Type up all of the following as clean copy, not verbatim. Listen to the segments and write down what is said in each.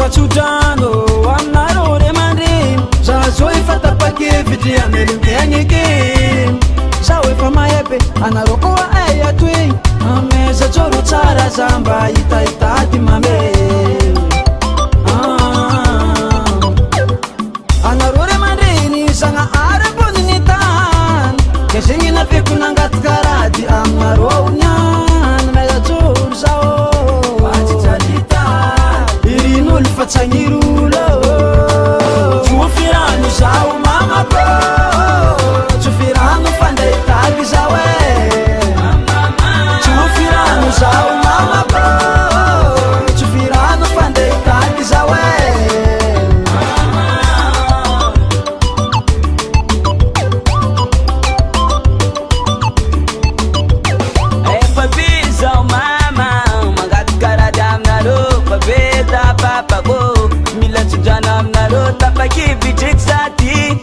Sudrano amnarore mandrin zazo ifatapake vidri amelintengike sao efa maebe anaroko ay atwe ameza joro tsara zamba itaitati mame anarore mandrin sanga arabonini tan kesingin afiku nangat karadi amnaro nyan meza joro sao Fatsangirulo Tufirano zao mama ko Tufirano fanday tagi zawe Tufirano zao mama ko Tufirano fanday tagi zawe Tapakibijexati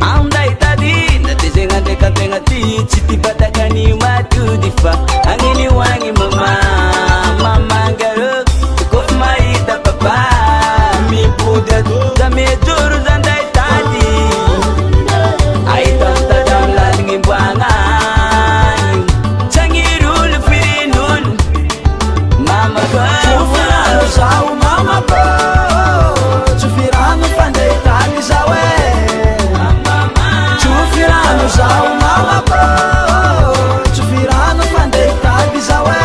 Andai tadi Natizenga deka tenga ti Citi patakani matu difa Angini wangi mama Mama garo Tukuf maita papa Mi puda Dame juru zandai tadi Aitam tadam lalingin buangan Cangirul firinul Mama ko Tufirano sao mama ko Zao mama ko Tufirano fanday tagi zawe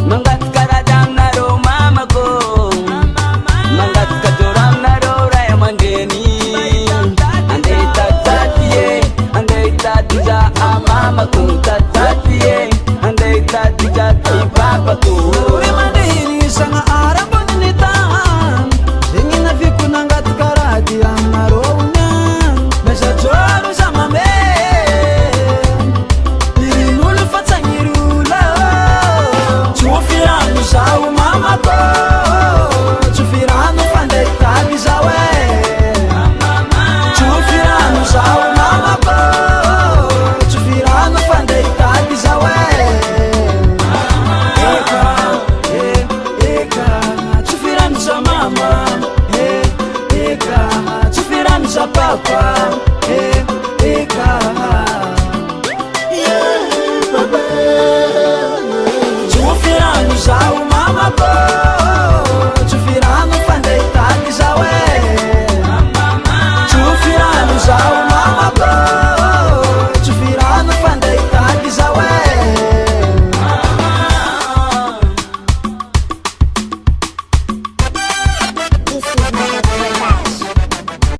Mangat karadang naro mama ko Mangat kadurang naro raya mandeni Andai tatatiye Andai tatiza mama ko Andai tadi jati papa tu Remandiri sanga arabon nitan Singin afiku nangat karadi ang naronya Mesa joro sama me Irinulu fatsangirula Tufirano sao mama ko Tufirano fanday tagi zawe Tufirano sao mama ko Tufirano fanday tagi zawe Papa